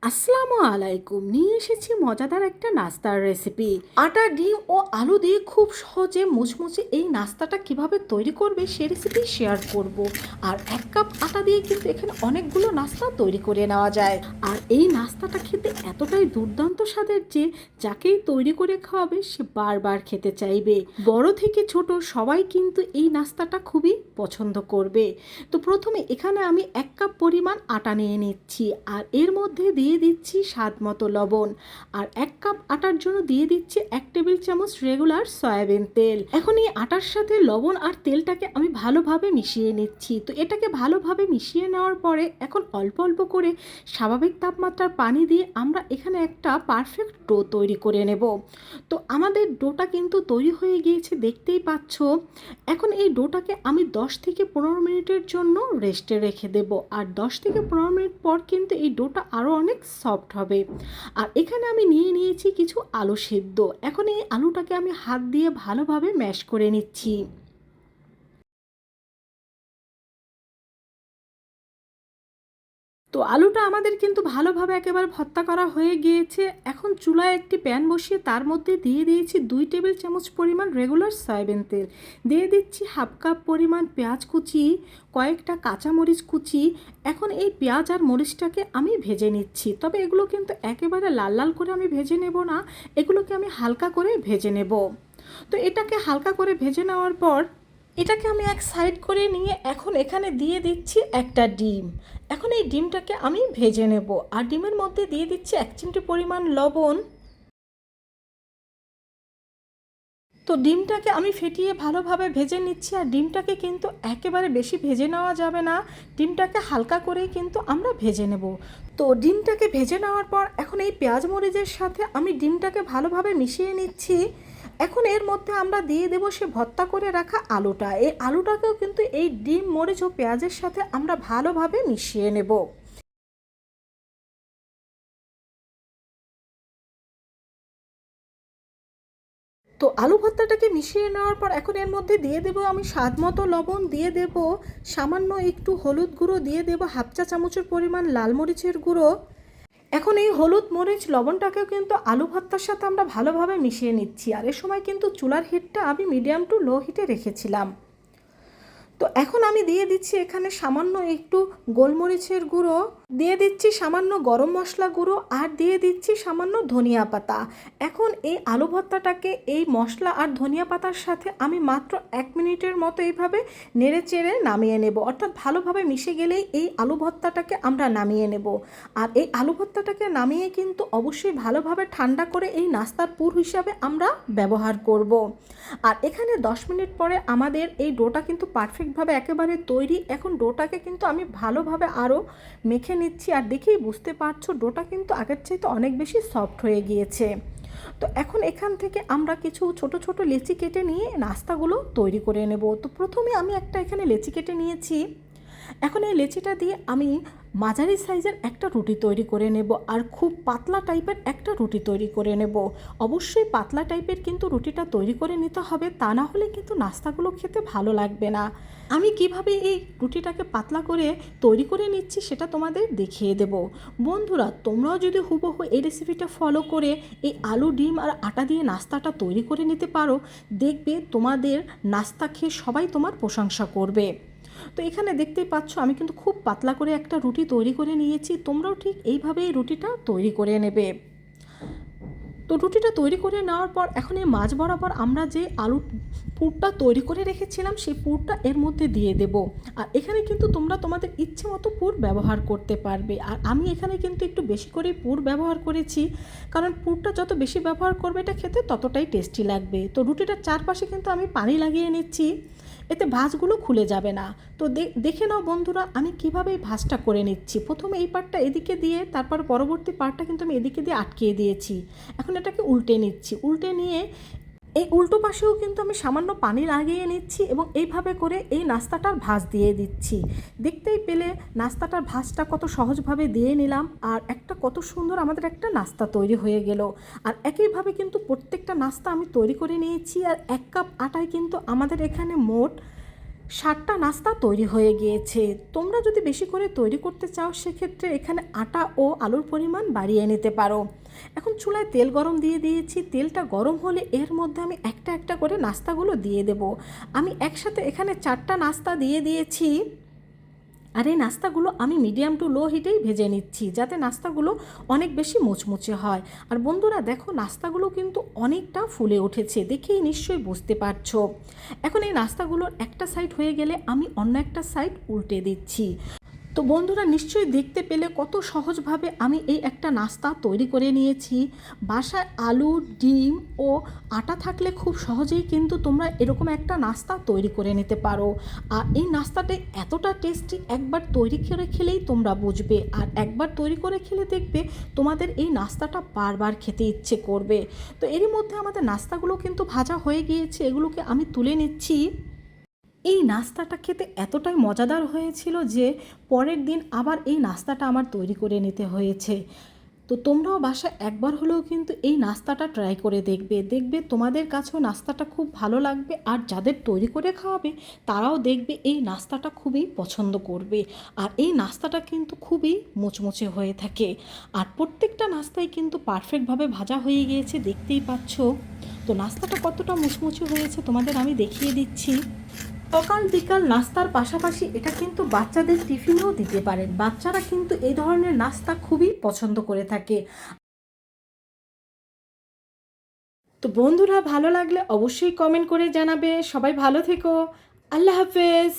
আসসালামু আলাইকুম। নিয়ে এসেছি মজাদার একটা নাস্তার রেসিপি। আটা, ডিম ও আলু দিয়ে খুব সহজে মুচমুচে এই নাস্তাটা কিভাবে তৈরি করবে সে রেসিপি শেয়ার করব। আর 1 কাপ আটা দিয়ে কিন্তু এখানে অনেকগুলো নাস্তা তৈরি করে নেওয়া যায়। আর এই নাস্তাটা খেতে এতটাই দুর্দান্ত স্বাদের যে যাকেই তৈরি করে খাওয়াবে সে বারবার খেতে চাইবে। বড় থেকে ছোট সবাই কিন্তু এই নাস্তাটা খুবই পছন্দ করবে। তো প্রথমে এখানে আমি 1 কাপ পরিমাণ আটা নিয়ে নিচ্ছি, আর এর মধ্যে দিয়ে দিচ্ছি স্বাদ মতো লবণ। আর 1 কাপ আটার জন্য দিয়ে দিচ্ছি 1 টেবিল চামচ রেগুলার সয়াবিন তেল। এখন এই আটার সাথে লবণ আর তেলটাকে আমি ভালোভাবে মিশিয়ে নিচ্ছি। তো এটাকে ভালোভাবে মিশিয়ে নেওয়ার পরে এখন অল্প অল্প করে স্বাভাবিক তাপমাত্রার পানি দিয়ে আমরা এখানে একটা পারফেক্ট ডো তৈরি করে নেব। তো আমাদের ডোটা কিন্তু তৈরি হয়ে গিয়েছে, দেখতেই পাচ্ছ। এখন এই ডোটাকে আমি 10 থেকে 15 মিনিটের জন্য রেস্টে রেখে দেব। আর 10 থেকে 15 মিনিট পর কিন্তু এই ডোটা আরও অনেক সফট হবে। আর এখানে আমি নিয়ে নিয়েছি কিছু আলু সিদ্ধ। এখন এই আলুটাকে আমি হাত দিয়ে ভালোভাবে ম্যাশ করে নিচ্ছি। তো আলুটা আমাদের কিন্তু ভালোভাবে একেবারে ভর্তা করা হয়ে গিয়েছে। এখন চুলায় একটি প্যান বসিয়ে তার মধ্যে দিয়ে দিয়েছি 2 টেবিল চামচ পরিমাণ রেগুলার সয়াবিন তেল। দিয়ে দিচ্ছি 1/2 কাপ পরিমাণ পেঁয়াজ কুচি, কয়েকটা কাঁচামরিচ কুচি। এখন এই পেঁয়াজ আর মরিচটাকে আমি ভেজে নিচ্ছি, তবে এগুলো কিন্তু একেবারে লাল লাল করে আমি ভেজে নেব না, এগুলোকে আমি হালকা করে ভেজে নেব। তো এটাকে হালকা করে ভেজে নেওয়ার পর এটাকে আমি এক সাইড করে নিয়ে এখন এখানে দিয়ে দিচ্ছি একটা ডিম। এখন এই ডিমটাকে আমি ভেজে নেব। আর ডিমের মধ্যে দিয়ে দিচ্ছি 1 চিমটি পরিমাণ লবণ। তো ডিমটাকে আমি ফেটিয়ে ভালোভাবে ভেজে নিচ্ছি। আর ডিমটাকে কিন্তু একেবারে বেশি ভেজে নেওয়া যাবে না, ডিমটাকে হালকা করেই কিন্তু আমরা ভেজে নেব। তো ডিমটাকে ভেজে নেওয়ার পর এখন এই পেঁয়াজ মরিচের সাথে আমি ডিমটাকে ভালোভাবে মিশিয়ে নিচ্ছি। এখন এর মধ্যে আমরা দিয়ে দেবো সে ভর্তা করে রাখা আলুটা। এই আলুটাকেও কিন্তু এই ডিম, মরিচ ও পেঁয়াজের সাথে আমরা ভালোভাবে মিশিয়ে নেব। তো আলু ভর্তাটাকে মিশিয়ে নেওয়ার পর এখন এর মধ্যে দিয়ে দেবো আমি স্বাদ মতো লবণ, দিয়ে দেব সামান্য একটু হলুদ গুঁড়ো, দিয়ে দেবো 1/2 চা চামচের পরিমাণ লাল মরিচের গুঁড়ো। এখন এই হলুদ, মরিচ, লবণটাকেও কিন্তু আলু ভর্তার সাথে আমরা ভালোভাবে মিশিয়ে নিচ্ছি। আর এ সময় কিন্তু চুলার হিটটা আমি মিডিয়াম টু লো হিটে রেখেছিলাম। তো এখন আমি দিয়ে দিচ্ছি এখানে সামান্য একটু গোলমরিচের গুঁড়ো, দিয়ে দিচ্ছি সামান্য গরম মশলা গুঁড়ো, আর দিয়ে দিচ্ছি সামান্য ধনিয়া পাতা। এখন এই আলু ভর্তাটাকে এই মশলা আর ধনিয়া পাতার সাথে আমি মাত্র 1 মিনিটের মতো এইভাবে নেড়ে চেড়ে নামিয়ে নেব। অর্থাৎ ভালোভাবে মিশে গেলেই এই আলু ভর্তাটাকে আমরা নামিয়ে নেব। আর এই আলু ভর্তাটাকে নামিয়ে কিন্তু অবশ্যই ভালোভাবে ঠান্ডা করে এই নাস্তার পুর হিসাবে আমরা ব্যবহার করব। আর এখানে 10 মিনিট পরে আমাদের এই ডোটা কিন্তু পারফেক্টভাবে একেবারে তৈরি। এখন ডোটাকে কিন্তু আমি ভালোভাবে আরও মেখে নিচ্ছি। আর দেখেই বুঝতে পারছো ডোটা কিন্তু আগের চাইতে অনেক বেশি সফট হয়ে গিয়েছে। তো এখন এখান থেকে আমরা কিছু ছোট ছোট লেচি কেটে নিয়ে নাস্তাগুলো তৈরি করে নেব। তো প্রথমে আমি একটা এখানে লেচি কেটে নিয়েছি। এখন এই লেচিটা দিয়ে আমি মাঝারি সাইজের একটা রুটি তৈরি করে নেব। আর খুব পাতলা টাইপের একটা রুটি তৈরি করে নেব। অবশ্যই পাতলা টাইপের কিন্তু রুটিটা তৈরি করে নিতে হবে, তা না হলে কিন্তু নাস্তাগুলো খেতে ভালো লাগবে না। আমি কিভাবে এই রুটিটাকে পাতলা করে তৈরি করে নিচ্ছি সেটা তোমাদের দেখিয়ে দেব। বন্ধুরা, তোমরাও যদি হুবহু এই রেসিপিটা ফলো করে এই আলু, ডিম আর আটা দিয়ে নাস্তাটা তৈরি করে নিতে পারো, দেখবে তোমাদের নাস্তা খেয়ে সবাই তোমার প্রশংসা করবে। তো এখানে দেখতেই পাচ্ছ আমি কিন্তু খুব পাতলা করে একটা রুটি তৈরি করে নিয়েছি। তোমরাও ঠিক এইভাবেই রুটিটা তৈরি করে নেবে। তো রুটিটা তৈরি করে নেওয়ার পর এখন এই মাঝ বরাবর আমরা যে আলু পুরটা তৈরি করে রেখেছিলাম সেই পুরটা এর মধ্যে দিয়ে দেব। আর এখানে কিন্তু তোমরা তোমাদের ইচ্ছে মতো পুর ব্যবহার করতে পারবে। আর আমি এখানে কিন্তু একটু বেশি করে পুর ব্যবহার করেছি, কারণ পুরটা যত বেশি ব্যবহার করবে এটা খেতে ততটাই টেস্টি লাগবে। তো রুটিটার চারপাশে কিন্তু আমি পানি লাগিয়ে নিচ্ছি, এতে ভাঁজগুলো খুলে যাবে না। তো দেখে নাও বন্ধুরা আমি কিভাবে এই ভাঁজটা করে নিচ্ছি। প্রথমে এই পার্টটা এদিকে দিয়ে তারপর পরবর্তী পার্টটা কিন্তু আমি এদিকে দিয়ে আটকিয়ে দিয়েছি। এখন এটাকে উল্টে নিচ্ছি। উল্টে নিয়ে এই উল্টো পাশেও কিন্তু আমি সামান্য পানি লাগিয়ে নিচ্ছি এবং এইভাবে করে এই নাস্তাটার ভাঁজ দিয়ে দিচ্ছি। দেখতেই পেলে নাস্তাটার ভাঁজটা কত সহজভাবে দিয়ে নিলাম। আর একটা কত সুন্দর আমাদের একটা নাস্তা তৈরি হয়ে গেল। আর একইভাবে কিন্তু প্রত্যেকটা নাস্তা আমি তৈরি করে নিয়েছি। আর 1 কাপ আটায় কিন্তু আমাদের এখানে মোট 7টা নাস্তা তৈরি হয়ে গিয়েছে। তোমরা যদি বেশি করে তৈরি করতে চাও সেক্ষেত্রে এখানে আটা ও আলুর পরিমাণ বাড়িয়ে নিতে পারো। এখন চুলায় তেল গরম দিয়ে দিয়েছি। তেলটা গরম হলে এর মধ্যে আমি একটা একটা করে নাস্তাগুলো দিয়ে দেব। আমি একসাথে এখানে 4টা নাস্তা দিয়ে দিয়েছি। আর এই নাস্তাগুলো আমি মিডিয়াম টু লো হিটেই ভেজে নিচ্ছি যাতে নাস্তাগুলো অনেক বেশি মুচমুচে হয়। আর বন্ধুরা দেখো নাস্তাগুলো কিন্তু অনেকটা ফুলে উঠেছে, দেখেই নিশ্চয়ই বুঝতে পারছো। এখন এই নাস্তাগুলোর একটা সাইড হয়ে গেলে আমি অন্য একটা সাইড উল্টে দিচ্ছি। তো বন্ধুরা নিশ্চয়ই দেখতে পেলে কত সহজভাবে আমি এই একটা নাস্তা তৈরি করে নিয়েছি। বাসায় আলু, ডিম ও আটা থাকলে খুব সহজেই কিন্তু তোমরা এরকম একটা নাস্তা তৈরি করে নিতে পারো। আর এই নাস্তাটা এতটা টেস্টি, একবার তৈরি করে খেলেই তোমরা বুঝবে। আর একবার তৈরি করে খেলে দেখবে তোমাদের এই নাস্তাটা বারবার খেতে ইচ্ছে করবে। তো এরই মধ্যে আমাদের নাস্তাগুলো কিন্তু ভাজা হয়ে গিয়েছে, এগুলোকে আমি তুলে নিচ্ছি। এই নাস্তাটা খেতে এতটাই মজাদার হয়েছিল যে পরের দিন আবার এই নাস্তাটা আমার তৈরি করে নিতে হয়েছে। তো তোমরাও বাসায় একবার হলেও কিন্তু এই নাস্তাটা ট্রাই করে দেখবে, দেখবে তোমাদের কাছেও নাস্তাটা খুব ভালো লাগবে। আর যাদের তৈরি করে খাওয়াবে তারাও দেখবে এই নাস্তাটা খুবই পছন্দ করবে। আর এই নাস্তাটা কিন্তু খুবই মুচমুচে হয়ে থাকে। আর প্রত্যেকটা নাস্তাই কিন্তু পারফেক্টভাবে ভাজা হয়ে গিয়েছে, দেখতেই পাচ্ছ। তো নাস্তাটা কতটা মুচমুচে হয়েছে তোমাদের আমি দেখিয়ে দিচ্ছি। সকাল বিকাল নাস্তার পাশাপাশি এটা কিন্তু বাচ্চাদের টিফিনেও দিতে পারেন। বাচ্চারা কিন্তু এই ধরনের নাস্তা খুবই পছন্দ করে থাকে। তো বন্ধুরা ভালো লাগলে অবশ্যই কমেন্ট করে জানাবে। সবাই ভালো থেকো। আল্লাহ হাফেজ।